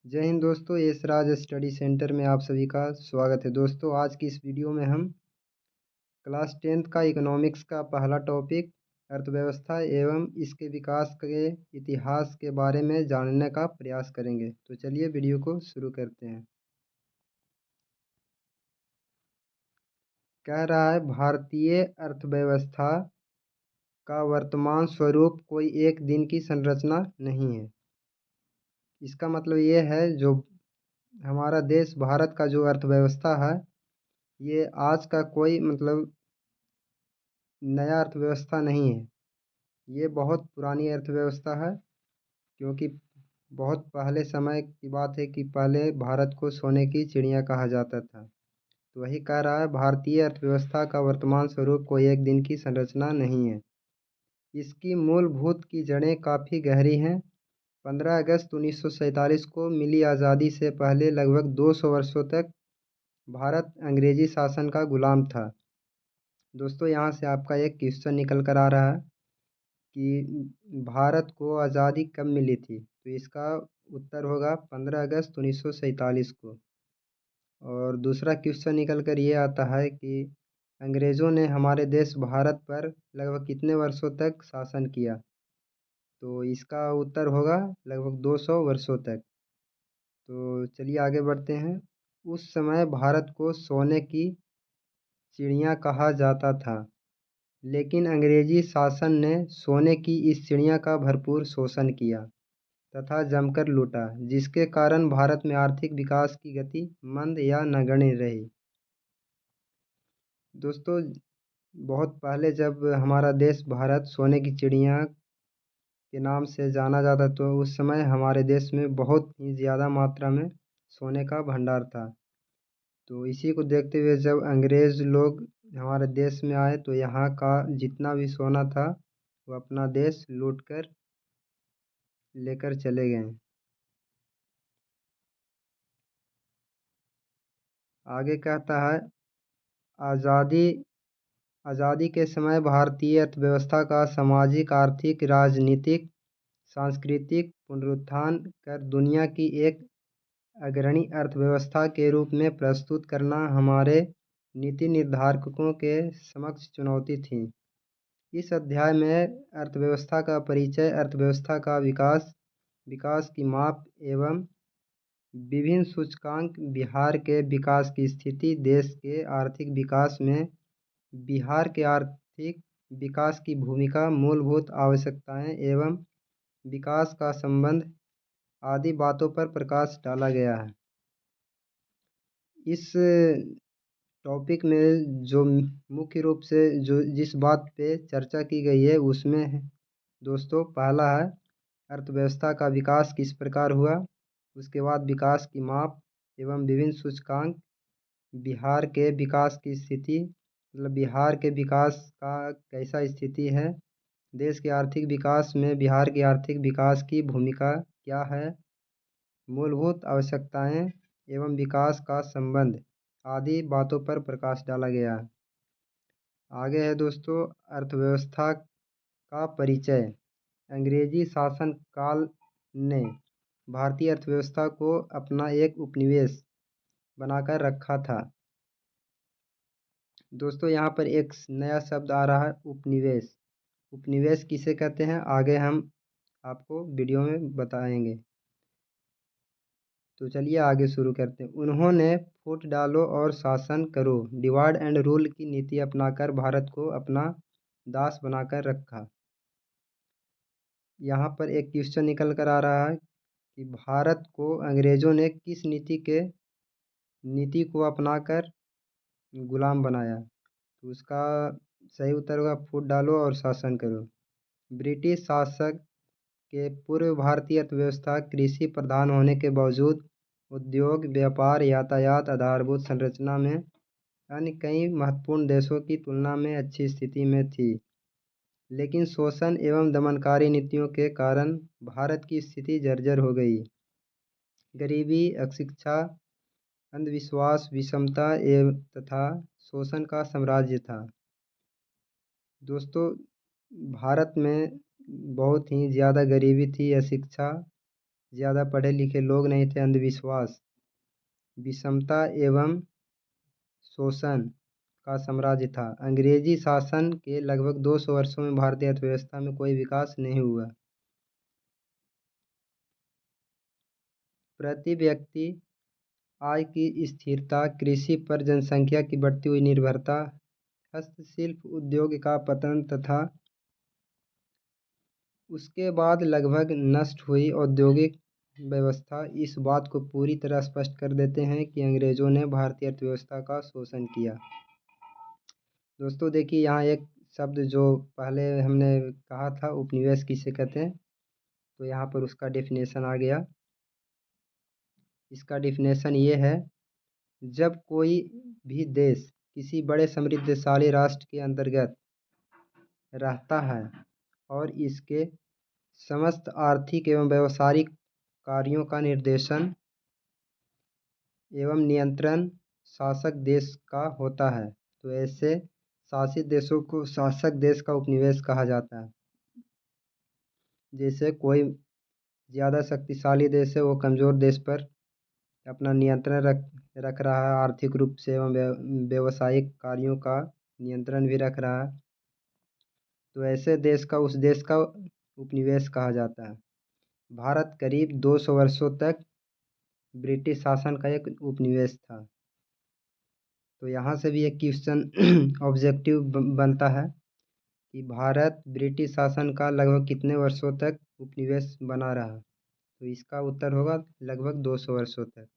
जय हिंद दोस्तों, Yash Raj study centre में आप सभी का स्वागत है। दोस्तों, आज की इस वीडियो में हम क्लास 10th का इकोनॉमिक्स का पहला टॉपिक अर्थव्यवस्था एवं इसके विकास के इतिहास के बारे में जानने का प्रयास करेंगे। तो चलिए वीडियो को शुरू करते हैं। कह रहा है, भारतीय अर्थव्यवस्था का वर्तमान स्वरूप कोई एक दिन की संरचना नहीं है। इसका मतलब ये है, जो हमारा देश भारत का जो अर्थव्यवस्था है, ये आज का कोई नया अर्थव्यवस्था नहीं है। ये बहुत पुरानी अर्थव्यवस्था है, क्योंकि बहुत पहले समय की बात है कि पहले भारत को सोने की चिड़िया कहा जाता था। तो वही कह रहा है, भारतीय अर्थव्यवस्था का वर्तमान स्वरूप कोई एक दिन की संरचना नहीं है। इसकी मूलभूत की जड़ें काफ़ी गहरी हैं। 15 अगस्त 1947 को मिली आज़ादी से पहले लगभग 200 वर्षों तक भारत अंग्रेजी शासन का गुलाम था। दोस्तों, यहाँ से आपका एक क्वेश्चन निकल कर आ रहा है कि भारत को आज़ादी कब मिली थी। तो इसका उत्तर होगा 15 अगस्त 1947 को। और दूसरा क्वेश्चन निकल कर ये आता है कि अंग्रेज़ों ने हमारे देश भारत पर लगभग कितने वर्षों तक शासन किया। तो इसका उत्तर होगा लगभग 200 वर्षों तक। तो चलिए आगे बढ़ते हैं। उस समय भारत को सोने की चिड़िया कहा जाता था, लेकिन अंग्रेजी शासन ने सोने की इस चिड़िया का भरपूर शोषण किया तथा जमकर लूटा, जिसके कारण भारत में आर्थिक विकास की गति मंद या नगण्य रही। दोस्तों, बहुत पहले जब हमारा देश भारत सोने की चिड़िया के नाम से जाना जाता, तो उस समय हमारे देश में बहुत ही ज़्यादा मात्रा में सोने का भंडार था। तो इसी को देखते हुए जब अंग्रेज़ लोग हमारे देश में आए, तो यहाँ का जितना भी सोना था वो अपना देश लूट कर लेकर चले गए। आगे कहता है, आज़ादी आज़ादी के समय भारतीय अर्थव्यवस्था का सामाजिक, आर्थिक, राजनीतिक, सांस्कृतिक पुनरुत्थान कर दुनिया की एक अग्रणी अर्थव्यवस्था के रूप में प्रस्तुत करना हमारे नीति निर्धारकों के समक्ष चुनौती थी। इस अध्याय में अर्थव्यवस्था का परिचय, अर्थव्यवस्था का विकास, विकास की माप एवं विभिन्न सूचकांक, बिहार के विकास की स्थिति, देश के आर्थिक विकास में बिहार के आर्थिक विकास की भूमिका, मूलभूत आवश्यकताएं एवं विकास का संबंध आदि बातों पर प्रकाश डाला गया है। इस टॉपिक में जो मुख्य रूप से जो जिस बात पे चर्चा की गई है, उसमें दोस्तों पहला है अर्थव्यवस्था का विकास किस प्रकार हुआ। उसके बाद विकास की माप एवं विभिन्न सूचकांक, बिहार के विकास की स्थिति, बिहार के विकास का कैसा स्थिति है, देश के आर्थिक विकास में बिहार के आर्थिक विकास की भूमिका क्या है, मूलभूत आवश्यकताएं एवं विकास का संबंध आदि बातों पर प्रकाश डाला गया है। आगे है दोस्तों, अर्थव्यवस्था का परिचय। अंग्रेजी शासन काल ने भारतीय अर्थव्यवस्था को अपना एक उपनिवेश बनाकर रखा था। दोस्तों, यहाँ पर एक नया शब्द आ रहा है, उपनिवेश। उपनिवेश किसे कहते हैं, आगे हम आपको वीडियो में बताएंगे। तो चलिए आगे शुरू करते हैं। उन्होंने फूट डालो और शासन करो, डिवाइड एंड रूल की नीति अपनाकर भारत को अपना दास बनाकर रखा। यहाँ पर एक क्वेश्चन निकल कर आ रहा है कि भारत को अंग्रेज़ों ने किस नीति को अपनाकर गुलाम बनाया। तो उसका सही उत्तर होगा फूट डालो और शासन करो। ब्रिटिश शासक के पूर्व भारतीय अर्थव्यवस्था कृषि प्रधान होने के बावजूद उद्योग, व्यापार, यातायात, आधारभूत संरचना में अन्य कई महत्वपूर्ण देशों की तुलना में अच्छी स्थिति में थी। लेकिन शोषण एवं दमनकारी नीतियों के कारण भारत की स्थिति जर्जर हो गई। गरीबी, अशिक्षा, अंधविश्वास, विषमता एवं तथा शोषण का साम्राज्य था। दोस्तों, भारत में बहुत ही ज़्यादा गरीबी थी, अशिक्षा ज़्यादा पढ़े लिखे लोग नहीं थे, अंधविश्वास, विषमता एवं शोषण का साम्राज्य था। अंग्रेजी शासन के लगभग 200 वर्षों में भारतीय अर्थव्यवस्था में कोई विकास नहीं हुआ। प्रति व्यक्ति आय की स्थिरता, कृषि पर जनसंख्या की बढ़ती हुई निर्भरता, हस्तशिल्प उद्योग का पतन तथा उसके बाद लगभग नष्ट हुई औद्योगिक व्यवस्था इस बात को पूरी तरह स्पष्ट कर देते हैं कि अंग्रेज़ों ने भारतीय अर्थव्यवस्था का शोषण किया। दोस्तों देखिए, यहाँ एक शब्द जो पहले हमने कहा था, उपनिवेश किसे कहते हैं, तो यहाँ पर उसका डेफिनेशन आ गया। इसका डेफिनेशन ये है, जब कोई भी देश किसी बड़े समृद्धशाली राष्ट्र के अंतर्गत रहता है और इसके समस्त आर्थिक एवं व्यावसायिक कार्यों का निर्देशन एवं नियंत्रण शासक देश का होता है, तो ऐसे शासित देशों को शासक देश का उपनिवेश कहा जाता है। जैसे कोई ज़्यादा शक्तिशाली देश है, वो कमज़ोर देश पर अपना नियंत्रण रख रहा है, आर्थिक रूप से एवं व्यावसायिक कार्यों का नियंत्रण भी रख रहा है, तो ऐसे देश का उस देश का उपनिवेश कहा जाता है। भारत करीब 200 वर्षों तक ब्रिटिश शासन का एक उपनिवेश था। तो यहाँ से भी एक क्वेश्चन ऑब्जेक्टिव बनता है कि भारत ब्रिटिश शासन का लगभग कितने वर्षों तक उपनिवेश बना रहा, तो इसका उत्तर होगा लगभग 200 वर्षों तक।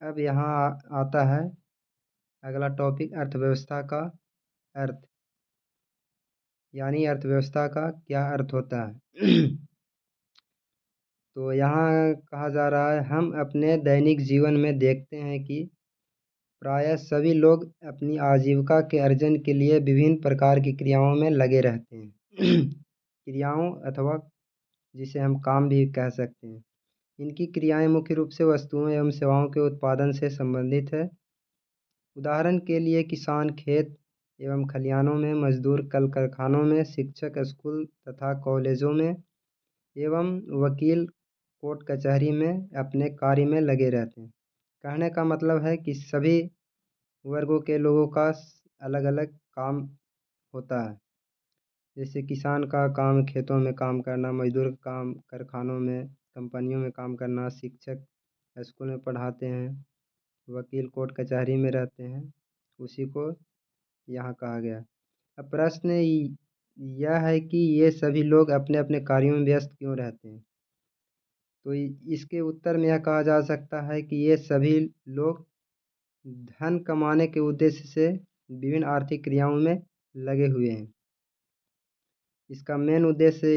अब यहाँ आता है अगला टॉपिक, अर्थव्यवस्था का अर्थ, यानी अर्थव्यवस्था का क्या अर्थ होता है। तो यहाँ कहा जा रहा है, हम अपने दैनिक जीवन में देखते हैं कि प्रायः सभी लोग अपनी आजीविका के अर्जन के लिए विभिन्न प्रकार की क्रियाओं में लगे रहते हैं। क्रियाओं अथवा जिसे हम काम भी कह सकते हैं। इनकी क्रियाएं मुख्य रूप से वस्तुओं एवं सेवाओं के उत्पादन से संबंधित है। उदाहरण के लिए किसान खेत एवं खलिहानों में, मजदूर कल कारखानों में, शिक्षक स्कूल तथा कॉलेजों में एवं वकील कोर्ट कचहरी में अपने कार्य में लगे रहते हैं। कहने का मतलब है कि सभी वर्गों के लोगों का अलग अलग काम होता है। जैसे किसान का काम खेतों में काम करना, मजदूर का काम कारखानों में, कंपनियों में काम करना, शिक्षक स्कूल में पढ़ाते हैं, वकील कोर्ट कचहरी में रहते हैं, उसी को यहाँ कहा गया। अब प्रश्न यह है कि ये सभी लोग अपने अपने कार्यों में व्यस्त क्यों रहते हैं, तो इसके उत्तर में यह कहा जा सकता है कि ये सभी लोग धन कमाने के उद्देश्य से विभिन्न आर्थिक क्रियाओं में लगे हुए हैं। इसका मेन उद्देश्य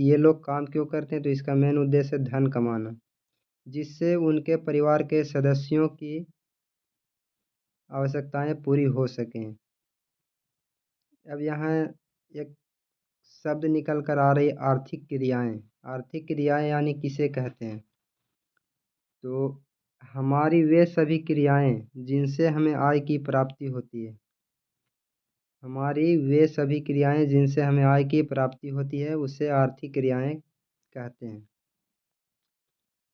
ये लोग काम क्यों करते हैं, तो इसका मेन उद्देश्य धन कमाना, जिससे उनके परिवार के सदस्यों की आवश्यकताएं पूरी हो सकें। अब यहाँ एक शब्द निकल कर आ रही, आर्थिक क्रियाएं। आर्थिक क्रियाएं यानी किसे कहते हैं, तो हमारी वे सभी क्रियाएं जिनसे हमें आय की प्राप्ति होती है। हमारी वे सभी क्रियाएं जिनसे हमें आय की प्राप्ति होती है, उसे आर्थिक क्रियाएं कहते हैं।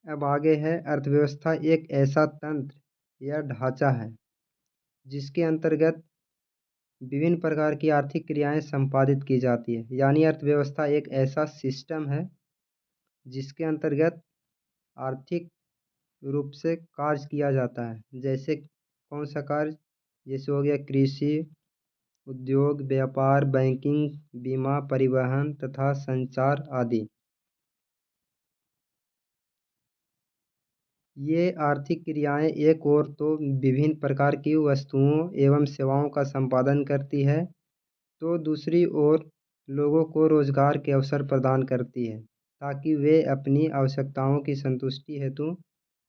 अब आगे है, अर्थव्यवस्था एक ऐसा तंत्र या ढांचा है जिसके अंतर्गत विभिन्न प्रकार की आर्थिक क्रियाएं संपादित की जाती है। यानी अर्थव्यवस्था एक ऐसा सिस्टम है जिसके अंतर्गत आर्थिक रूप से कार्य किया जाता है। जैसे कौन सा कार्य, जैसे हो गया कृषि, उद्योग, व्यापार, बैंकिंग, बीमा, परिवहन तथा संचार आदि। ये आर्थिक क्रियाएं एक ओर तो विभिन्न प्रकार की वस्तुओं एवं सेवाओं का संपादन करती है, तो दूसरी ओर लोगों को रोजगार के अवसर प्रदान करती है ताकि वे अपनी आवश्यकताओं की संतुष्टि हेतु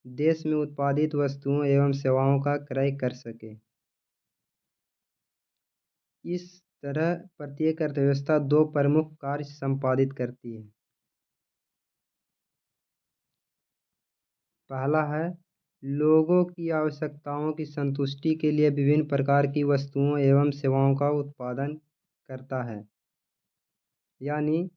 देश में उत्पादित वस्तुओं एवं सेवाओं का क्रय कर सके। इस तरह प्रत्येक अर्थव्यवस्था दो प्रमुख कार्य संपादित करती है। पहला है, लोगों की आवश्यकताओं की संतुष्टि के लिए विभिन्न प्रकार की वस्तुओं एवं सेवाओं का उत्पादन करता है। यानी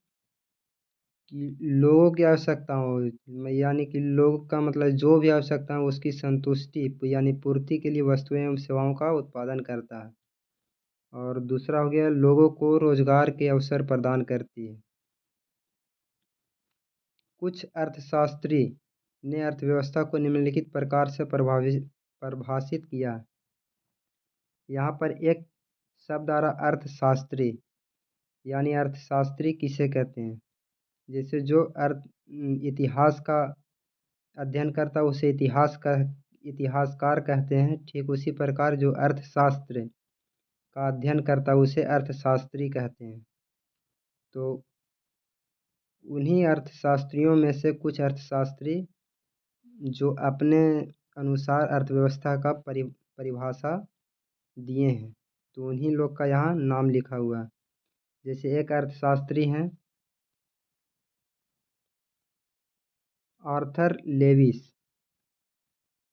कि लोगों की आवश्यकताओं यानी कि लोग का मतलब जो भी आवश्यकता है उसकी संतुष्टि यानी पूर्ति के लिए वस्तुएं एवं सेवाओं का उत्पादन करता है। और दूसरा हो गया लोगों को रोजगार के अवसर प्रदान करती है। कुछ अर्थशास्त्री ने अर्थव्यवस्था को निम्नलिखित प्रकार से परिभाषित किया है। यहाँ पर एक शब्द आ रहा अर्थशास्त्री, यानी अर्थशास्त्री किसे कहते हैं? जैसे जो इतिहास का अध्ययन करता है उसे इतिहासकार कहते हैं। ठीक उसी प्रकार जो अर्थशास्त्र का अध्ययन करता है उसे अर्थशास्त्री कहते हैं। तो उन्हीं अर्थशास्त्रियों में से कुछ अर्थशास्त्री जो अपने अनुसार अर्थव्यवस्था का परिभाषा दिए हैं, तो उन्हीं लोग का यहाँ नाम लिखा हुआ है। जैसे एक अर्थशास्त्री हैं आर्थर लेविस।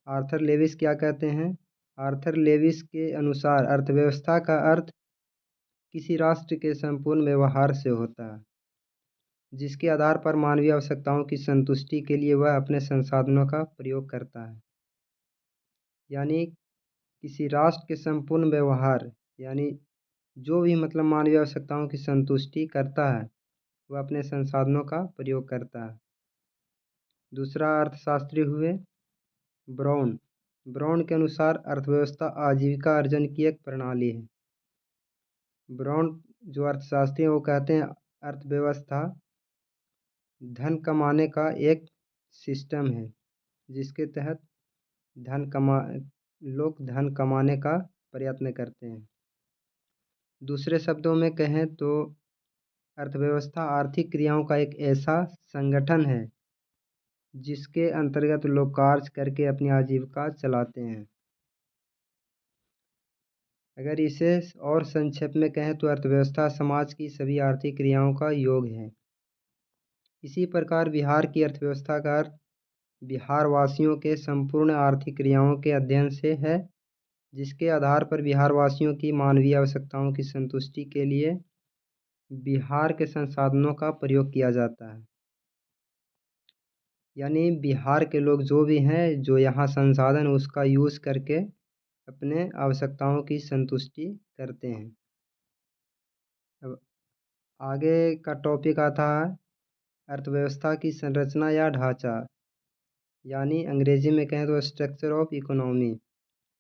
आर्थर लेविस क्या कहते हैं? आर्थर लेविस के अनुसार अर्थव्यवस्था का अर्थ किसी राष्ट्र के संपूर्ण व्यवहार से होता है, जिसके आधार पर मानवीय आवश्यकताओं की संतुष्टि के लिए वह अपने संसाधनों का प्रयोग करता है। यानी किसी राष्ट्र के संपूर्ण व्यवहार यानी जो भी मतलब मानवीय आवश्यकताओं की संतुष्टि करता है वह अपने संसाधनों का प्रयोग करता है। दूसरा अर्थशास्त्री हुए ब्राउन। ब्राउन के अनुसार अर्थव्यवस्था आजीविका अर्जन की एक प्रणाली है। ब्राउन जो अर्थशास्त्री हैं वो कहते हैं अर्थव्यवस्था धन कमाने का एक सिस्टम है, जिसके तहत लोग धन कमाने का प्रयत्न करते हैं। दूसरे शब्दों में कहें तो अर्थव्यवस्था आर्थिक क्रियाओं का एक ऐसा संगठन है जिसके अंतर्गत लोग कार्य करके अपनी आजीविका चलाते हैं। अगर इसे और संक्षेप में कहें तो अर्थव्यवस्था समाज की सभी आर्थिक क्रियाओं का योग है। इसी प्रकार बिहार की अर्थव्यवस्था का अर्थ बिहार वासियों के संपूर्ण आर्थिक क्रियाओं के अध्ययन से है, जिसके आधार पर बिहार वासियों की मानवीय आवश्यकताओं की संतुष्टि के लिए बिहार के संसाधनों का प्रयोग किया जाता है। यानी बिहार के लोग जो भी हैं जो यहाँ संसाधन उसका यूज़ करके अपने आवश्यकताओं की संतुष्टि करते हैं। अब आगे का टॉपिक आता है अर्थव्यवस्था की संरचना या ढांचा, यानी अंग्रेजी में कहें तो स्ट्रक्चर ऑफ इकोनॉमी।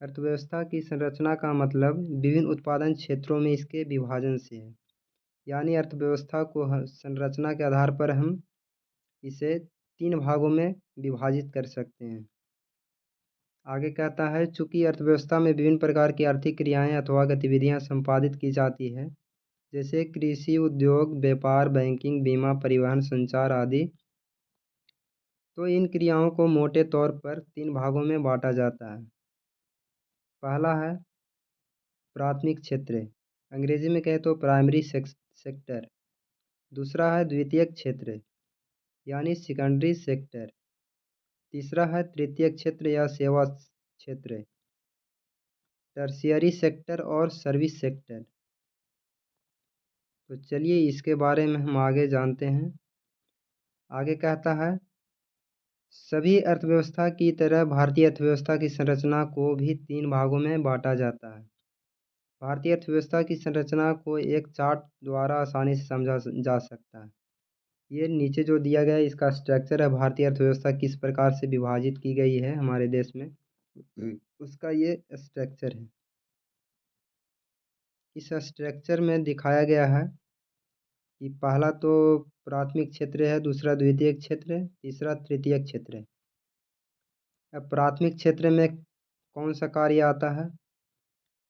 अर्थव्यवस्था की संरचना का मतलब विभिन्न उत्पादन क्षेत्रों में इसके विभाजन से है। यानी अर्थव्यवस्था को संरचना के आधार पर हम इसे 3 भागों में विभाजित कर सकते हैं। आगे कहता है चूंकि अर्थव्यवस्था में विभिन्न प्रकार की आर्थिक क्रियाएं अथवा गतिविधियां संपादित की जाती है, जैसे कृषि, उद्योग, व्यापार, बैंकिंग, बीमा, परिवहन, संचार आदि, तो इन क्रियाओं को मोटे तौर पर 3 भागों में बांटा जाता है। पहला है प्राथमिक क्षेत्र, अंग्रेजी में कहें तो प्राइमरी सेक्टर। दूसरा है द्वितीयक क्षेत्र यानी सेकेंडरी सेक्टर। तीसरा है तृतीयक क्षेत्र या सेवा क्षेत्र, टर्शियरी सेक्टर और सर्विस सेक्टर। तो चलिए इसके बारे में हम आगे जानते हैं। आगे कहता है सभी अर्थव्यवस्था की तरह भारतीय अर्थव्यवस्था की संरचना को भी 3 भागों में बांटा जाता है। भारतीय अर्थव्यवस्था की संरचना को एक चार्ट द्वारा आसानी से समझा जा सकता है। ये नीचे जो दिया गया है इसका स्ट्रक्चर है, भारतीय अर्थव्यवस्था किस प्रकार से विभाजित की गई है हमारे देश में, उसका ये स्ट्रक्चर है। इस स्ट्रक्चर में दिखाया गया है कि पहला तो प्राथमिक क्षेत्र है, दूसरा द्वितीयक क्षेत्र है, तीसरा तृतीयक क्षेत्र है। अब प्राथमिक क्षेत्र में कौन सा कार्य आता है,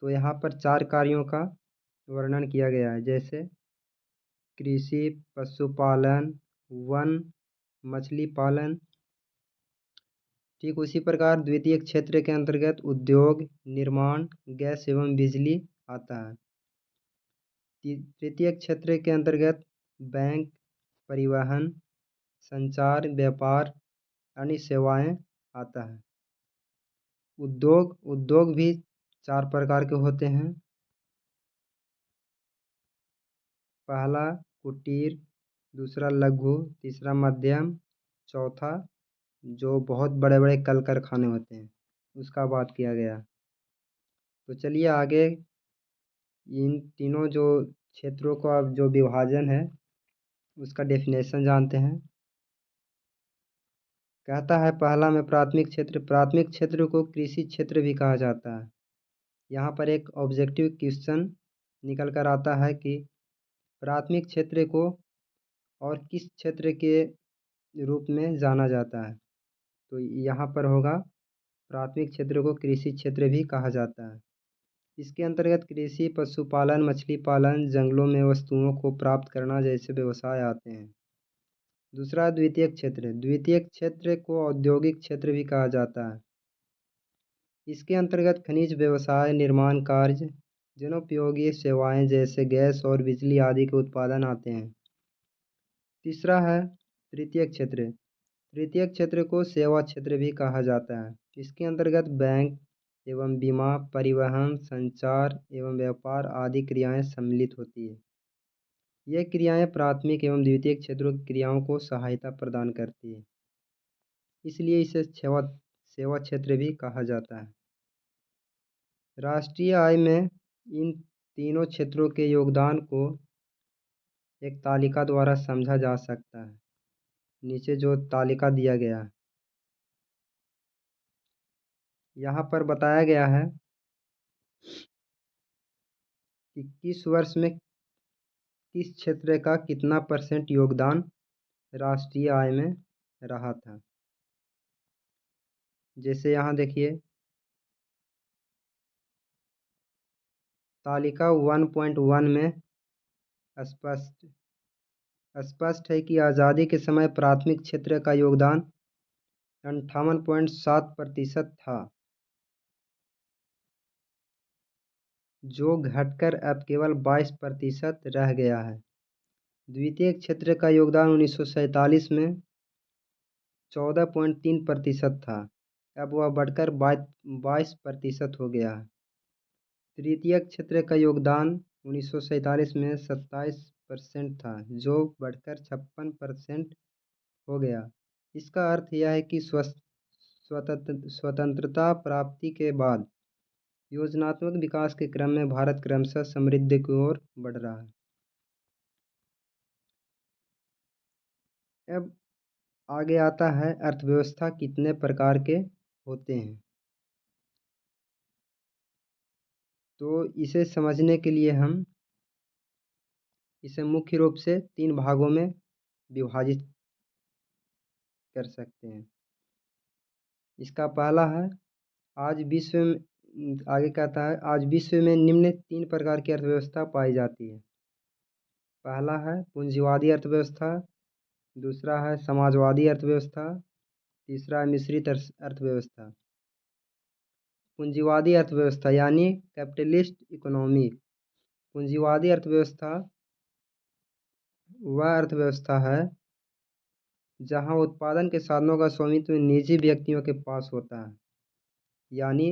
तो यहाँ पर 4 कार्यों का वर्णन किया गया है, जैसे कृषि, पशुपालन, वन, मछली पालन। ठीक उसी प्रकार द्वितीयक क्षेत्र के अंतर्गत उद्योग, निर्माण, गैस एवं बिजली आता है। तृतीयक क्षेत्र के अंतर्गत बैंक, परिवहन, संचार, व्यापार, अन्य सेवाएं आता है। उद्योग भी 4 प्रकार के होते हैं। पहला कुटीर, दूसरा लघु, तीसरा मध्यम, चौथा जो बहुत बड़े बड़े कल कारखाने होते हैं उसका बात किया गया। तो चलिए आगे इन तीनों जो क्षेत्रों का जो विभाजन है उसका डेफिनेशन जानते हैं। कहता है पहला में प्राथमिक क्षेत्र को कृषि क्षेत्र भी कहा जाता है। यहाँ पर एक ऑब्जेक्टिव क्वेश्चन निकल कर आता है कि प्राथमिक क्षेत्र को और किस क्षेत्र के रूप में जाना जाता है। तो यहाँ पर होगा प्राथमिक क्षेत्र को कृषि क्षेत्र भी कहा जाता है। इसके अंतर्गत कृषि, पशुपालन, मछली पालन, जंगलों में वस्तुओं को प्राप्त करना जैसे व्यवसाय आते हैं। दूसरा द्वितीयक क्षेत्र को औद्योगिक क्षेत्र भी कहा जाता है। इसके अंतर्गत खनिज व्यवसाय, निर्माण कार्य, जनोपयोगी सेवाएं जैसे गैस और बिजली आदि के उत्पादन आते हैं। तीसरा है तृतीय क्षेत्र को सेवा क्षेत्र भी कहा जाता है। इसके अंतर्गत बैंक एवं बीमा, परिवहन, संचार एवं व्यापार आदि क्रियाएं सम्मिलित होती है। ये क्रियाएं प्राथमिक एवं द्वितीयक क्षेत्रों की क्रियाओं को सहायता प्रदान करती है, इसलिए इसे सेवा क्षेत्र भी कहा जाता है। राष्ट्रीय आय में इन तीनों क्षेत्रों के योगदान को एक तालिका द्वारा समझा जा सकता है। नीचे जो तालिका दिया गया है यहाँ पर बताया गया है कि किस वर्ष में किस क्षेत्र का कितना % योगदान राष्ट्रीय आय में रहा था। जैसे यहाँ देखिए तालिका 1.1 में स्पष्ट है कि आज़ादी के समय प्राथमिक क्षेत्र का योगदान 58.7% था, जो घटकर अब केवल 22% रह गया है। द्वितीय क्षेत्र का योगदान 1947 में 14.3% था, अब वह बढ़कर 22% हो गया है। तृतीय क्षेत्र का योगदान 1947 में 27% था, जो बढ़कर 56% हो गया। इसका अर्थ यह है कि स्वतंत्रता प्राप्ति के बाद योजनात्मक विकास के क्रम में भारत क्रमशः समृद्धि की ओर बढ़ रहा है। अब आगे आता है अर्थव्यवस्था कितने प्रकार के होते हैं। तो इसे समझने के लिए हम इसे मुख्य रूप से 3 भागों में विभाजित कर सकते हैं। इसका पहला है आज विश्व में आगे कहता है आज विश्व में निम्न 3 प्रकार की अर्थव्यवस्था पाई जाती है। पहला है पूंजीवादी अर्थव्यवस्था, दूसरा है समाजवादी अर्थव्यवस्था, तीसरा है मिश्रित अर्थव्यवस्था। पूंजीवादी अर्थव्यवस्था यानी कैपिटलिस्ट इकोनॉमी। पूंजीवादी अर्थव्यवस्था वह अर्थव्यवस्था है जहां उत्पादन के साधनों का स्वामित्व निजी व्यक्तियों के पास होता है, यानी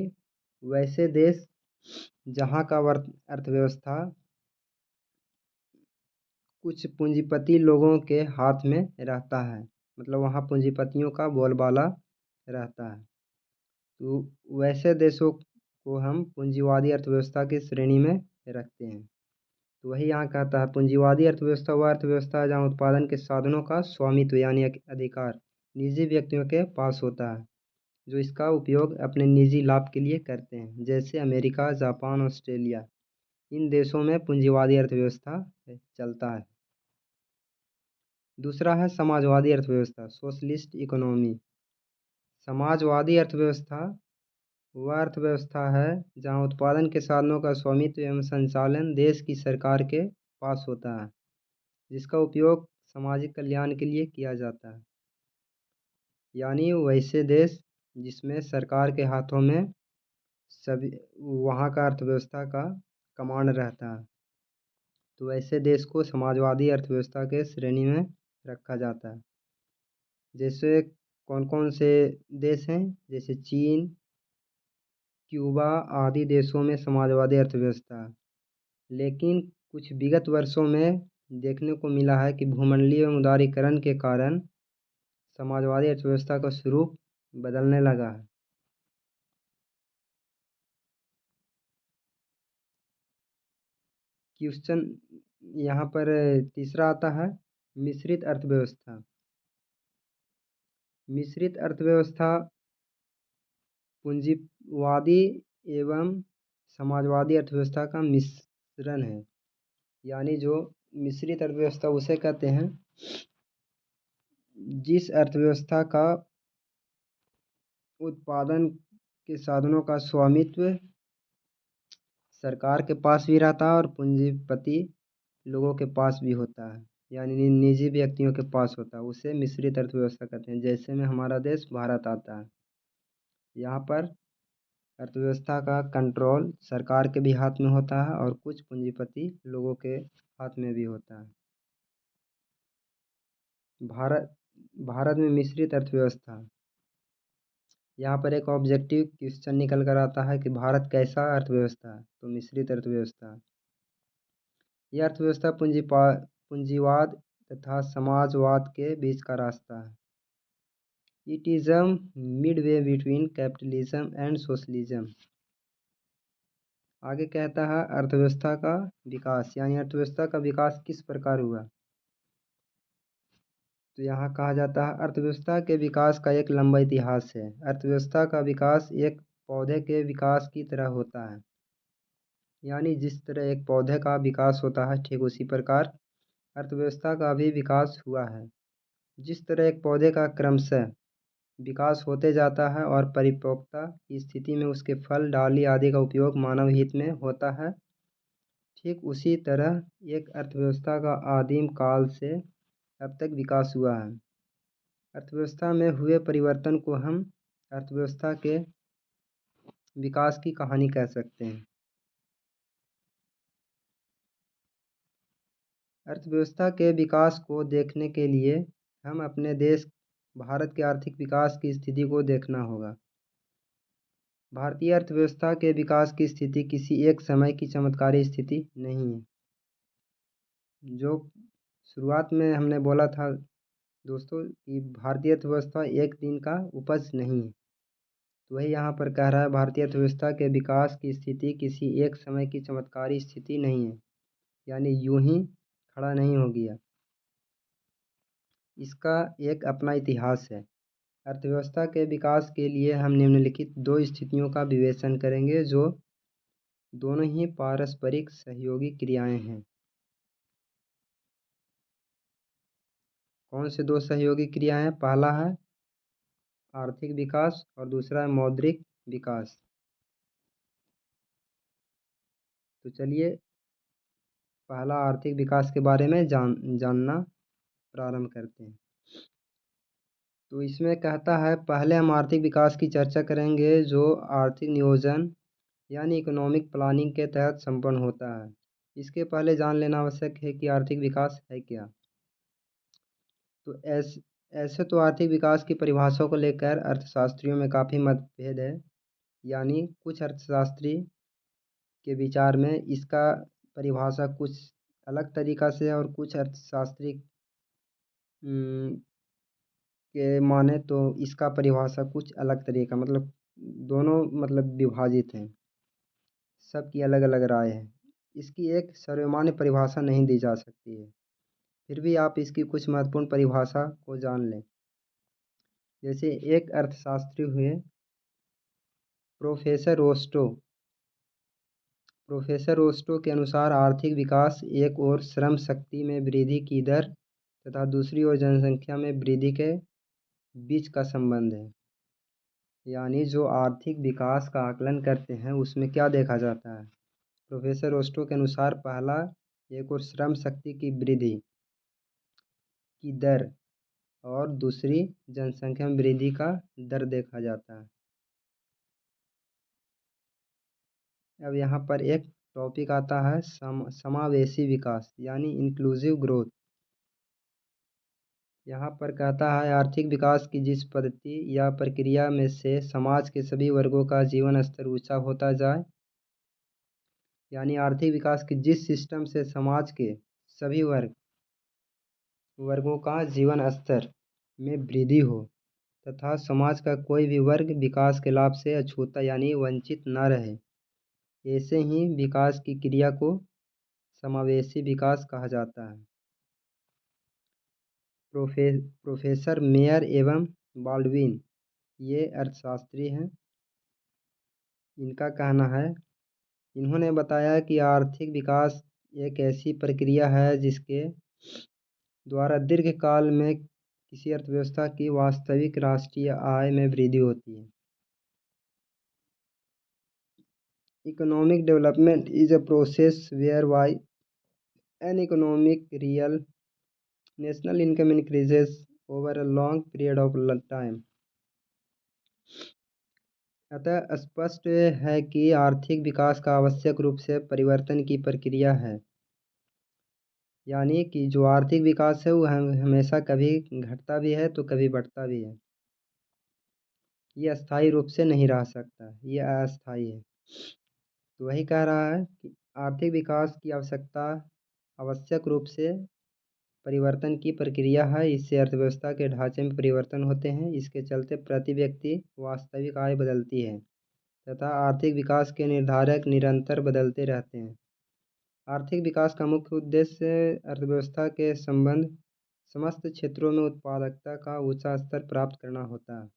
वैसे देश जहां का अर्थव्यवस्था कुछ पूंजीपति लोगों के हाथ में रहता है, मतलब वहाँ पूंजीपतियों का बोलबाला रहता है। तो वैसे देशों को हम पूंजीवादी अर्थव्यवस्था की श्रेणी में रखते हैं। तो वही यहाँ कहता है पूंजीवादी अर्थव्यवस्था वह अर्थव्यवस्था है जहाँ उत्पादन के साधनों का स्वामित्व यानी अधिकार निजी व्यक्तियों के पास होता है, जो इसका उपयोग अपने निजी लाभ के लिए करते हैं। जैसे अमेरिका, जापान, ऑस्ट्रेलिया, इन देशों में पूंजीवादी अर्थव्यवस्था चलता है। दूसरा है समाजवादी अर्थव्यवस्था, सोशलिस्ट इकोनॉमी। समाजवादी अर्थव्यवस्था वह अर्थव्यवस्था है जहाँ उत्पादन के साधनों का स्वामित्व एवं संचालन देश की सरकार के पास होता है, जिसका उपयोग सामाजिक कल्याण के लिए किया जाता है। यानी वैसे देश जिसमें सरकार के हाथों में सभी वहाँ का अर्थव्यवस्था का कमांड रहता है, तो वैसे देश को समाजवादी अर्थव्यवस्था के श्रेणी में रखा जाता है। जैसे कौन कौन से देश हैं, जैसे चीन, क्यूबा आदि देशों में समाजवादी अर्थव्यवस्था है। लेकिन कुछ विगत वर्षों में देखने को मिला है कि भूमंडलीय उदारीकरण के कारण समाजवादी अर्थव्यवस्था का स्वरूप बदलने लगा है। क्वेश्चन यहाँ पर तीसरा आता है, मिश्रित अर्थव्यवस्था। मिश्रित अर्थव्यवस्था पूंजीवादी एवं समाजवादी अर्थव्यवस्था का मिश्रण है। यानी जो मिश्रित अर्थव्यवस्था उसे कहते हैं जिस अर्थव्यवस्था का उत्पादन के साधनों का स्वामित्व सरकार के पास भी रहता है और पूंजीपति लोगों के पास भी होता है, यानी निजी व्यक्तियों के पास होता है। उसे मिश्रित अर्थव्यवस्था कहते हैं। जैसे में हमारा देश भारत आता है, यहाँ पर अर्थव्यवस्था का कंट्रोल सरकार के भी हाथ में होता है और कुछ पूंजीपति लोगों के हाथ में भी होता है। भारत में मिश्रित अर्थव्यवस्था, यहाँ पर एक ऑब्जेक्टिव क्वेश्चन निकल कर आता है कि भारत कैसा अर्थव्यवस्था है, तो मिश्रित अर्थव्यवस्था। यह अर्थव्यवस्था पूंजीवाद तथा समाजवाद के बीच का रास्ता है। It is a Midway between capitalism and socialism. आगे कहता है अर्थव्यवस्था का विकास, यानी अर्थव्यवस्था का विकास किस प्रकार हुआ। तो यहाँ कहा जाता है अर्थव्यवस्था के विकास का एक लंबा इतिहास है। अर्थव्यवस्था का विकास एक पौधे के विकास की तरह होता है, यानी जिस तरह एक पौधे का विकास होता है ठीक उसी प्रकार अर्थव्यवस्था का भी विकास हुआ है। जिस तरह एक पौधे का क्रमशः विकास होते जाता है और परिपक्वता की स्थिति में उसके फल, डाली आदि का उपयोग मानव हित में होता है, ठीक उसी तरह एक अर्थव्यवस्था का आदिम काल से अब तक विकास हुआ है। अर्थव्यवस्था में हुए परिवर्तन को हम अर्थव्यवस्था के विकास की कहानी कह सकते हैं। अर्थव्यवस्था के विकास को देखने के लिए हम अपने देश भारत के आर्थिक विकास की स्थिति को देखना होगा। भारतीय अर्थव्यवस्था के विकास की स्थिति किसी एक समय की चमत्कारी स्थिति नहीं है। जो शुरुआत में हमने बोला था दोस्तों कि भारतीय अर्थव्यवस्था एक दिन का उपज नहीं है, तो वही यहाँ पर कह रहा है भारतीय अर्थव्यवस्था के विकास की स्थिति किसी एक समय की चमत्कारी स्थिति नहीं है, यानी यूं ही खड़ा नहीं हो गया। इसका एक अपना इतिहास है। अर्थव्यवस्था के विकास के लिए हम निम्नलिखित दो स्थितियों का विवेचन करेंगे जो दोनों ही पारस्परिक सहयोगी क्रियाएं हैं। कौन से दो सहयोगी क्रियाएं हैं? पहला है आर्थिक विकास और दूसरा है मौद्रिक विकास। तो चलिए पहला आर्थिक विकास के बारे में जानना प्रारंभ करते हैं। तो इसमें कहता है पहले हम आर्थिक विकास की चर्चा करेंगे जो आर्थिक नियोजन यानी इकोनॉमिक प्लानिंग के तहत संपन्न होता है। इसके पहले जान लेना आवश्यक है कि आर्थिक विकास है क्या। तो ऐसे तो आर्थिक विकास की परिभाषा को लेकर अर्थशास्त्रियों में काफ़ी मतभेद है, यानी कुछ अर्थशास्त्री के विचार में इसका परिभाषा कुछ अलग तरीक़ा से और कुछ अर्थशास्त्री के माने तो इसका परिभाषा कुछ अलग तरीका, मतलब दोनों मतलब विभाजित हैं, सबकी अलग अलग राय है। इसकी एक सर्वमान्य परिभाषा नहीं दी जा सकती है, फिर भी आप इसकी कुछ महत्वपूर्ण परिभाषा को जान लें। जैसे एक अर्थशास्त्री हुए प्रोफेसर रोस्टो के अनुसार आर्थिक विकास एक ओर श्रम शक्ति में वृद्धि की दर तथा दूसरी ओर जनसंख्या में वृद्धि के बीच का संबंध है। यानी जो आर्थिक विकास का आकलन करते हैं उसमें क्या देखा जाता है। प्रोफेसर रोस्टो के अनुसार पहला एक ओर श्रम शक्ति की वृद्धि की दर और दूसरी जनसंख्या में वृद्धि का दर देखा जाता है। अब यहाँ पर एक टॉपिक आता है समावेशी विकास यानी इंक्लूसिव ग्रोथ। यहाँ पर कहता है आर्थिक विकास की जिस पद्धति या प्रक्रिया में से समाज के सभी वर्गों का जीवन स्तर ऊंचा होता जाए, यानी आर्थिक विकास की जिस सिस्टम से समाज के सभी वर्गों का जीवन स्तर में वृद्धि हो तथा समाज का कोई भी वर्ग विकास के लाभ से अछूता यानी वंचित न रहे। ऐसे ही विकास की क्रिया को समावेशी विकास कहा जाता है। प्रोफेसर मेयर एवं बाल्डविन ये अर्थशास्त्री हैं। इनका कहना है, इन्होंने बताया कि आर्थिक विकास एक ऐसी प्रक्रिया है जिसके द्वारा दीर्घकाल में किसी अर्थव्यवस्था की वास्तविक राष्ट्रीय आय में वृद्धि होती है। Economic development is a process whereby an economic real national income increases over a long period of time. अतः स्पष्ट है कि आर्थिक विकास का आवश्यक रूप से परिवर्तन की प्रक्रिया है, यानी कि जो आर्थिक विकास है वो हमेशा कभी घटता भी है तो कभी बढ़ता भी है। ये अस्थायी रूप से नहीं रह सकता, ये अस्थायी है। तो वही कह रहा है कि आर्थिक विकास की आवश्यक रूप से परिवर्तन की प्रक्रिया है। इससे अर्थव्यवस्था के ढांचे में परिवर्तन होते हैं। इसके चलते प्रति व्यक्ति वास्तविक आय बदलती है तथा आर्थिक विकास के निर्धारक निरंतर बदलते रहते हैं। आर्थिक विकास का मुख्य उद्देश्य अर्थव्यवस्था के संबंध समस्त क्षेत्रों में उत्पादकता का ऊंचा स्तर प्राप्त करना होता है।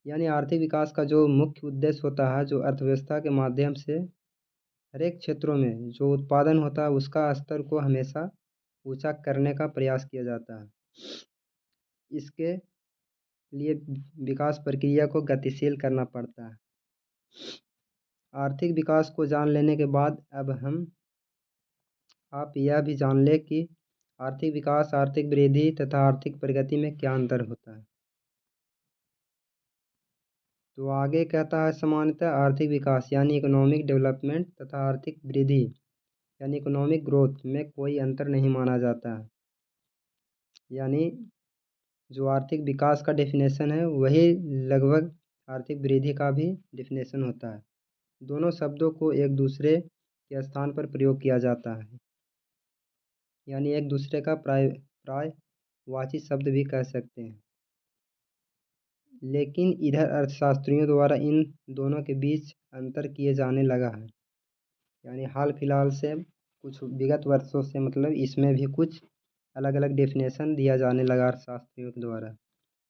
यानी आर्थिक विकास का जो मुख्य उद्देश्य होता है, जो अर्थव्यवस्था के माध्यम से हर एक क्षेत्रों में जो उत्पादन होता है उसका स्तर को हमेशा ऊंचा करने का प्रयास किया जाता है। इसके लिए विकास प्रक्रिया को गतिशील करना पड़ता है। आर्थिक विकास को जान लेने के बाद अब आप यह भी जान ले कि आर्थिक विकास, आर्थिक वृद्धि तथा आर्थिक प्रगति में क्या अंतर होता है। तो आगे कहता है, सामान्यतः आर्थिक विकास यानी इकोनॉमिक डेवलपमेंट तथा आर्थिक वृद्धि यानी इकोनॉमिक ग्रोथ में कोई अंतर नहीं माना जाता है। यानी जो आर्थिक विकास का डेफिनेशन है वही लगभग आर्थिक वृद्धि का भी डेफिनेशन होता है। दोनों शब्दों को एक दूसरे के स्थान पर प्रयोग किया जाता है, यानी एक दूसरे का पर्यायवाची शब्द भी कह सकते हैं। लेकिन इधर अर्थशास्त्रियों द्वारा इन दोनों के बीच अंतर किए जाने लगा है। यानी हाल फिलहाल से कुछ विगत वर्षों से मतलब इसमें भी कुछ अलग अलग डेफिनेशन दिया जाने लगा अर्थशास्त्रियों के द्वारा।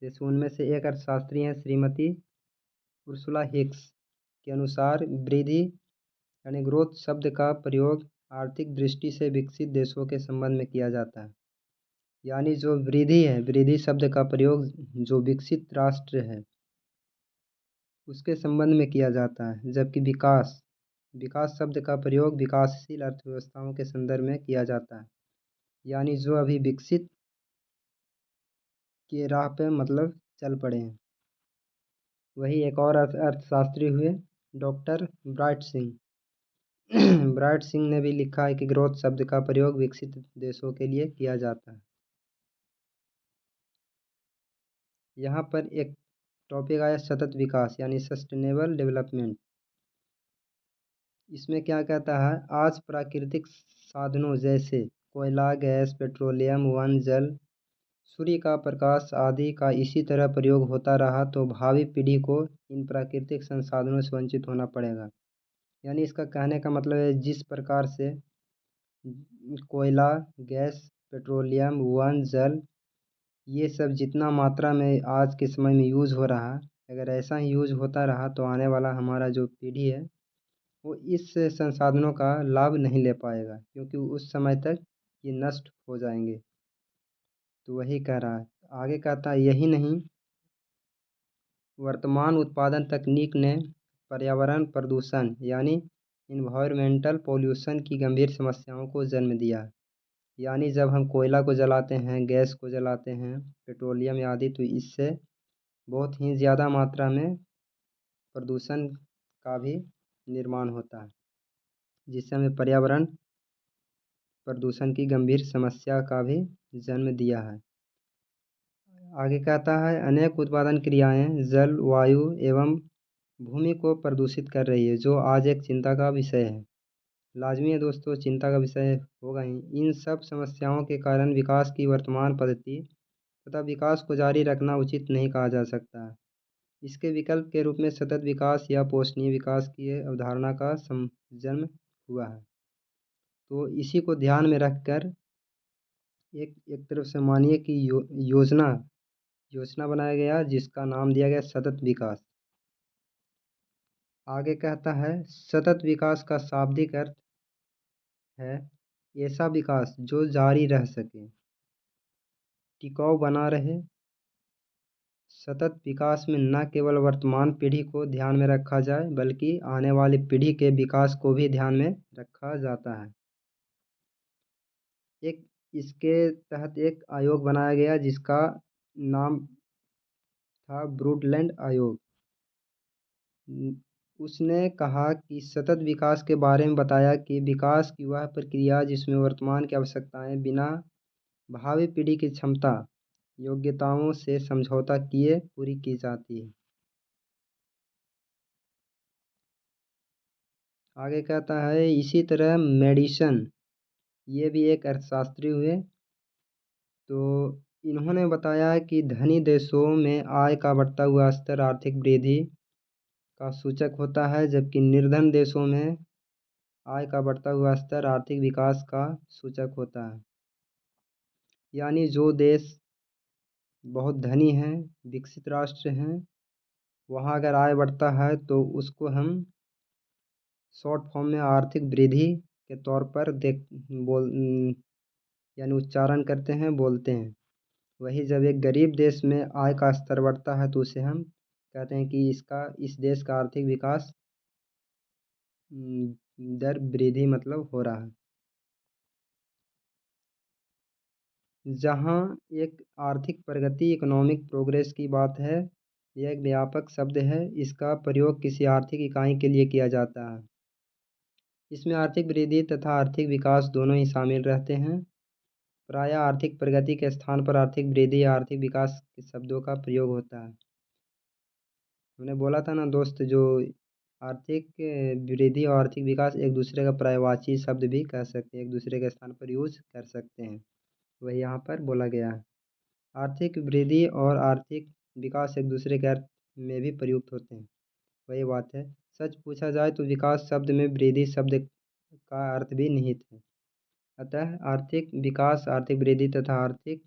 जैसे उनमें से एक अर्थशास्त्री हैं श्रीमती उर्सुला हिक्स के अनुसार वृद्धि यानी ग्रोथ शब्द का प्रयोग आर्थिक दृष्टि से विकसित देशों के संबंध में किया जाता है। यानी जो वृद्धि है, वृद्धि शब्द का प्रयोग जो विकसित राष्ट्र है उसके संबंध में किया जाता है, जबकि विकास शब्द का प्रयोग विकासशील अर्थव्यवस्थाओं के संदर्भ में किया जाता है। यानी जो अभी विकसित के राह पे मतलब चल पड़े हैं। वही एक और अर्थशास्त्री हुए doctor bright Singh. Bright Singh ने भी लिखा है कि ग्रोथ शब्द का प्रयोग विकसित देशों के लिए किया जाता है। यहाँ पर एक टॉपिक आया सतत विकास यानी सस्टेनेबल डेवलपमेंट। इसमें क्या कहता है, आज प्राकृतिक साधनों जैसे कोयला, गैस, पेट्रोलियम, वन, जल, सूर्य का प्रकाश आदि का इसी तरह प्रयोग होता रहा तो भावी पीढ़ी को इन प्राकृतिक संसाधनों से वंचित होना पड़ेगा। यानी इसका कहने का मतलब है जिस प्रकार से कोयला, गैस, पेट्रोलियम, वन, जल ये सब जितना मात्रा में आज के समय में यूज़ हो रहा है, अगर ऐसा ही यूज़ होता रहा तो आने वाला हमारा जो पीढ़ी है वो इस संसाधनों का लाभ नहीं ले पाएगा, क्योंकि उस समय तक ये नष्ट हो जाएंगे। तो वही कह रहा है। आगे कहता है, यही नहीं, वर्तमान उत्पादन तकनीक ने पर्यावरण प्रदूषण यानी इन्वायरमेंटल पोल्यूशन की गंभीर समस्याओं को जन्म दिया। यानी जब हम कोयला को जलाते हैं, गैस को जलाते हैं, पेट्रोलियम आदि, तो इससे बहुत ही ज़्यादा मात्रा में प्रदूषण का भी निर्माण होता है, जिससे हमें पर्यावरण प्रदूषण की गंभीर समस्या का भी जन्म दिया है। आगे कहता है, अनेक उत्पादन क्रियाएं जल, वायु एवं भूमि को प्रदूषित कर रही है, जो आज एक चिंता का विषय है। लाजमी है दोस्तों, चिंता का विषय होगा ही। इन सब समस्याओं के कारण विकास की वर्तमान पद्धति तथा विकास को जारी रखना उचित नहीं कहा जा सकता है। इसके विकल्प के रूप में सतत विकास या पोषणीय विकास की अवधारणा का जन्म हुआ है। तो इसी को ध्यान में रखकर एक एक तरफ से मानिए कि योजना बनाया गया, जिसका नाम दिया गया सतत विकास। आगे कहता है, सतत विकास का शाब्दिक अर्थ है ऐसा विकास जो जारी रह सके, टिकाऊ बना रहे। सतत विकास में न केवल वर्तमान पीढ़ी को ध्यान में रखा जाए, बल्कि आने वाली पीढ़ी के विकास को भी ध्यान में रखा जाता है। एक इसके तहत एक आयोग बनाया गया, जिसका नाम था ब्रूडलैंड आयोग। उसने कहा कि सतत विकास के बारे में बताया कि विकास की वह प्रक्रिया जिसमें वर्तमान की आवश्यकताएं बिना भावी पीढ़ी की क्षमता योग्यताओं से समझौता किए पूरी की जाती है। आगे कहता है, इसी तरह मेडिसन, ये भी एक अर्थशास्त्री हुए। तो इन्होंने बताया कि धनी देशों में आय का बढ़ता हुआ स्तर आर्थिक वृद्धि का सूचक होता है, जबकि निर्धन देशों में आय का बढ़ता हुआ स्तर आर्थिक विकास का सूचक होता है। यानी जो देश बहुत धनी हैं, विकसित राष्ट्र हैं, वहाँ अगर आय बढ़ता है तो उसको हम शॉर्ट फॉर्म में आर्थिक वृद्धि के तौर पर यानी उच्चारण करते हैं, बोलते हैं। वही जब एक गरीब देश में आय का स्तर बढ़ता है तो उसे हम कहते हैं कि इस देश का आर्थिक विकास दर वृद्धि मतलब हो रहा है। जहाँ एक आर्थिक प्रगति, इकोनॉमिक प्रोग्रेस की बात है, यह एक व्यापक शब्द है। इसका प्रयोग किसी आर्थिक इकाई के लिए किया जाता है। इसमें आर्थिक वृद्धि तथा आर्थिक विकास दोनों ही शामिल रहते हैं। प्रायः आर्थिक प्रगति के स्थान पर आर्थिक वृद्धि या आर्थिक विकास के शब्दों का प्रयोग होता है। हमने बोला था ना दोस्त, जो आर्थिक वृद्धि और आर्थिक विकास एक दूसरे का पर्यायवाची शब्द भी कह सकते हैं, एक दूसरे के स्थान पर यूज कर सकते हैं। वही यहाँ पर बोला गया है। आर्थिक वृद्धि और आर्थिक विकास एक दूसरे के अर्थ में भी प्रयुक्त होते हैं। वही बात है। सच पूछा जाए तो विकास शब्द में वृद्धि शब्द का अर्थ भी निहित है। अतः आर्थिक विकास, आर्थिक वृद्धि तथा आर्थिक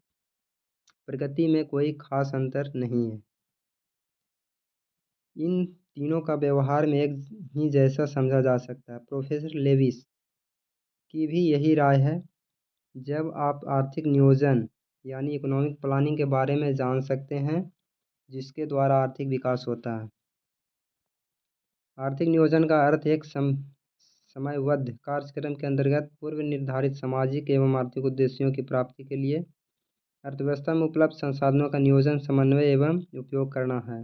प्रगति में कोई खास अंतर नहीं है। इन तीनों का व्यवहार में एक ही जैसा समझा जा सकता है। प्रोफेसर लेविस की भी यही राय है। जब आप आर्थिक नियोजन यानी इकोनॉमिक प्लानिंग के बारे में जान सकते हैं, जिसके द्वारा आर्थिक विकास होता है। आर्थिक नियोजन का अर्थ एक समयबद्ध कार्यक्रम के अंतर्गत पूर्व निर्धारित सामाजिक एवं आर्थिक उद्देश्यों की प्राप्ति के लिए अर्थव्यवस्था में उपलब्ध संसाधनों का नियोजन, समन्वय एवं उपयोग करना है।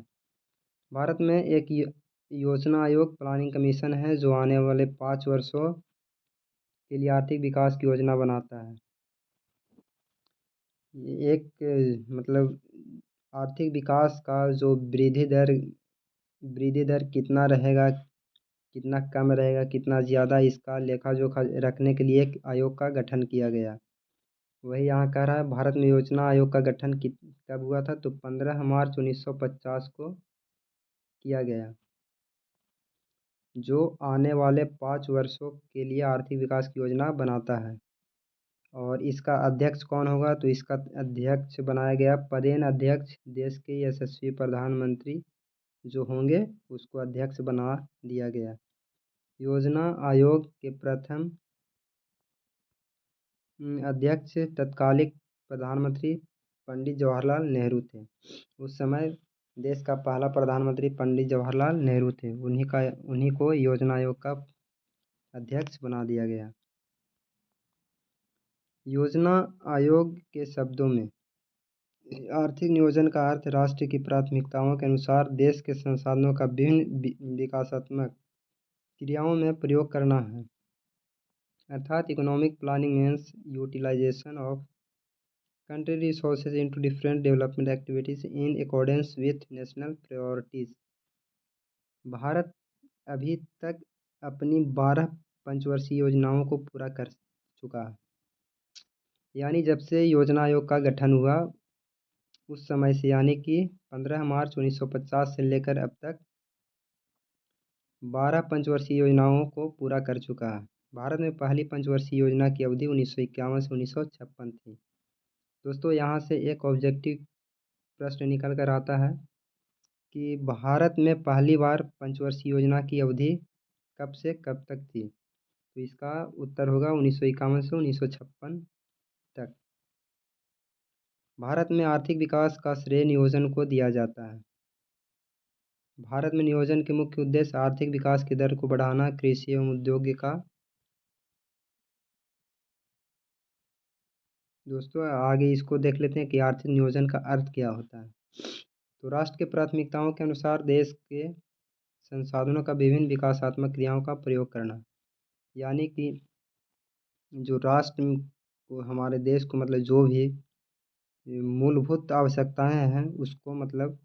भारत में एक योजना आयोग, प्लानिंग कमीशन है, जो आने वाले 5 वर्षों के लिए आर्थिक विकास की योजना बनाता है। एक मतलब आर्थिक विकास का जो वृद्धि दर कितना रहेगा, कितना कम रहेगा, कितना ज़्यादा, इसका लेखा जोखा रखने के लिए एक आयोग का गठन किया गया। वही यहाँ कह रहा है, भारत में योजना आयोग का गठन कब हुआ था, तो 15 मार्च 1950 को किया गया, जो आने वाले 5 वर्षों के लिए आर्थिक विकास की योजना बनाता है। और इसका अध्यक्ष कौन होगा, तो इसका अध्यक्ष बनाया गया पदेन अध्यक्ष, देश के यशस्वी प्रधानमंत्री जो होंगे उसको अध्यक्ष बना दिया गया। योजना आयोग के प्रथम अध्यक्ष तत्कालिक प्रधानमंत्री पंडित जवाहरलाल नेहरू थे। उस समय देश का पहला प्रधानमंत्री पंडित जवाहरलाल नेहरू थे। उन्हीं को योजना आयोग का अध्यक्ष बना दिया गया। योजना आयोग के शब्दों में आर्थिक नियोजन का अर्थ राष्ट्र की प्राथमिकताओं के अनुसार देश के संसाधनों का विभिन्न विकासात्मक क्रियाओं में प्रयोग करना है। अर्थात economic planning means utilization of country resources into different development activities in accordance with national priorities। Bharat अभी तक अपनी 12 पंचवर्षीय योजनाओं को पूरा कर चुका है। यानी जब से योजना आयोग का गठन हुआ उस समय से, यानी कि 15 मार्च 1950 से लेकर अब तक 12 पंचवर्षीय योजनाओं को पूरा कर चुका है। भारत में पहली पंचवर्षीय योजना की अवधि 1951 से 1956 थी। दोस्तों, यहाँ से एक ऑब्जेक्टिव प्रश्न निकल कर आता है कि भारत में पहली बार पंचवर्षीय योजना की अवधि कब से कब तक थी। तो इसका उत्तर होगा 1951 से 1956 तक। भारत में आर्थिक विकास का श्रेय नियोजन को दिया जाता है। भारत में नियोजन के मुख्य उद्देश्य आर्थिक विकास की दर को बढ़ाना, कृषि एवं उद्योग का। दोस्तों, आगे इसको देख लेते हैं कि आर्थिक नियोजन का अर्थ क्या होता है। तो राष्ट्र की प्राथमिकताओं के अनुसार देश के संसाधनों का विभिन्न विकासात्मक क्रियाओं का प्रयोग करना, यानी कि जो राष्ट्र को, हमारे देश को मतलब जो भी मूलभूत आवश्यकताएं हैं उसको मतलब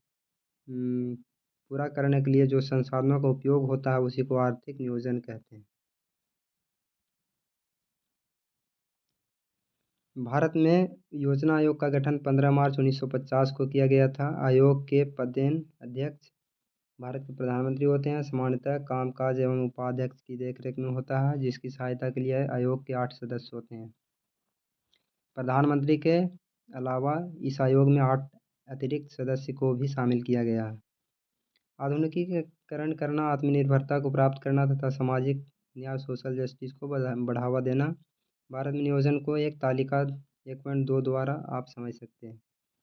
पूरा करने के लिए जो संसाधनों का उपयोग होता है उसी को आर्थिक नियोजन कहते हैं। भारत में योजना आयोग का गठन 15 मार्च 1950 को किया गया था। आयोग के पदेन अध्यक्ष भारत के प्रधानमंत्री होते हैं। सामान्यतः कामकाज एवं उपाध्यक्ष की देखरेख में होता है, जिसकी सहायता के लिए आयोग के 8 सदस्य होते हैं। प्रधानमंत्री के अलावा इस आयोग में 8 अतिरिक्त सदस्य को भी शामिल किया गया है। आधुनिकीकरण करना, आत्मनिर्भरता को प्राप्त करना तथा सामाजिक न्याय सोशल जस्टिस को बढ़ावा देना। भारत में नियोजन को एक तालिका 1.2 द्वारा आप समझ सकते हैं।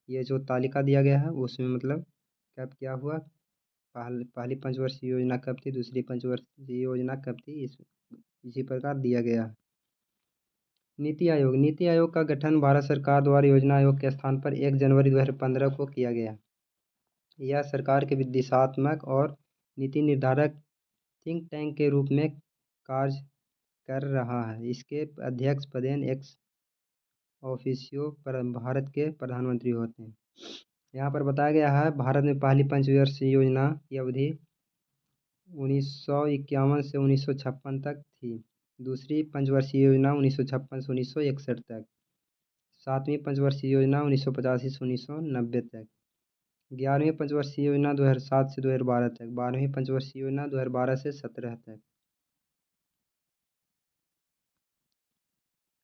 ये जो तालिका दिया गया है उसमें मतलब कब क्या हुआ, पहली पंचवर्षीय योजना कब थी, दूसरी पंचवर्षीय योजना कब थी, इसी प्रकार दिया गया। नीति आयोग। नीति आयोग का गठन भारत सरकार द्वारा योजना आयोग के स्थान पर 1 जनवरी 2015 को किया गया। यह सरकार के दिशात्मक और नीति निर्धारक थिंक टैंक के रूप में कार्य कर रहा है। इसके अध्यक्ष पदेन एक्स ऑफिशियो पर भारत के प्रधानमंत्री होते हैं। यहाँ पर बताया गया है भारत में पहली पंचवर्षीय योजना की अवधि 1951 से 1956 तक थी। दूसरी पंचवर्षीय योजना 1956 से 1961 तक। 7वीं पंचवर्षीय योजना 1985 से 1990 तक। 11वीं पंचवर्षीय योजना 2007 से 2012 तक। 12वीं पंचवर्षीय योजना 2012 से 17 तक।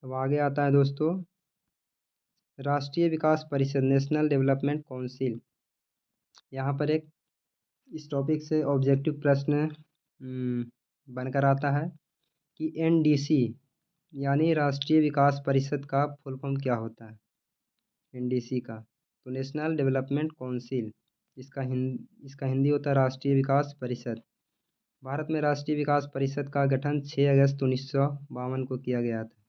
अब आगे आता है दोस्तों राष्ट्रीय विकास परिषद, नेशनल डेवलपमेंट काउंसिल। यहाँ पर एक इस टॉपिक से ऑब्जेक्टिव प्रश्न बनकर आता है कि एनडीसी यानी राष्ट्रीय विकास परिषद का फुल फॉर्म क्या होता है। एनडीसी का तो नेशनल डेवलपमेंट काउंसिल, इसका हिंदी होता है राष्ट्रीय विकास परिषद। भारत में राष्ट्रीय विकास परिषद का गठन 6 अगस्त 1952 को किया गया था।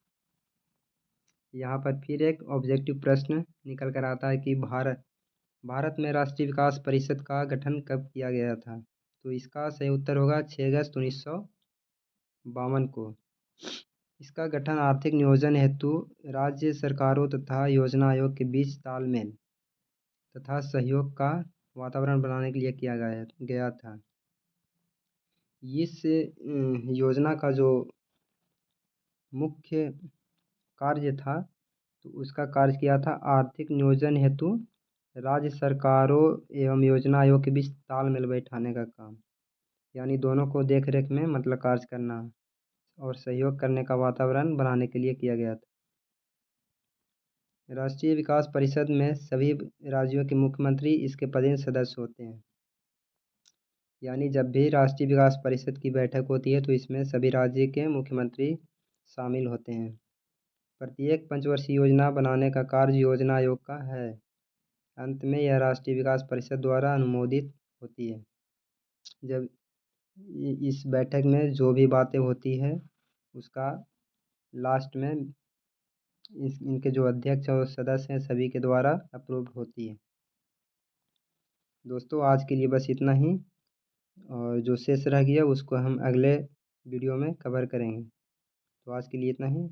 यहाँ पर फिर एक ऑब्जेक्टिव प्रश्न निकल कर आता है कि भारत में राष्ट्रीय विकास परिषद का गठन कब किया गया था। तो इसका सही उत्तर होगा 6 अगस्त 1952 को। इसका गठन आर्थिक नियोजन हेतु राज्य सरकारों तथा योजना आयोग के बीच तालमेल तथा सहयोग का वातावरण बनाने के लिए किया गया था। इस योजना का जो मुख्य कार्य था तो उसका कार्य किया था आर्थिक नियोजन हेतु राज्य सरकारों एवं योजना आयोग के बीच तालमेल बैठाने का काम, यानी दोनों को देख रेख में मतलब कार्य करना और सहयोग करने का वातावरण बनाने के लिए किया गया था। राष्ट्रीय विकास परिषद में सभी राज्यों के मुख्यमंत्री इसके पदेन सदस्य होते हैं। यानी जब भी राष्ट्रीय विकास परिषद की बैठक होती है तो इसमें सभी राज्य के मुख्यमंत्री शामिल होते हैं। प्रत्येक पंचवर्षीय योजना बनाने का कार्य योजना आयोग का है। अंत में यह राष्ट्रीय विकास परिषद द्वारा अनुमोदित होती है। जब इस बैठक में जो भी बातें होती है उसका लास्ट में इनके जो अध्यक्ष और सदस्य हैं सभी के द्वारा अप्रूव होती है। दोस्तों, आज के लिए बस इतना ही, और जो शेष रह गया उसको हम अगले वीडियो में कवर करेंगे। तो आज के लिए इतना ही,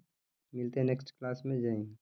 मिलते हैं नेक्स्ट क्लास में। जय हिंद।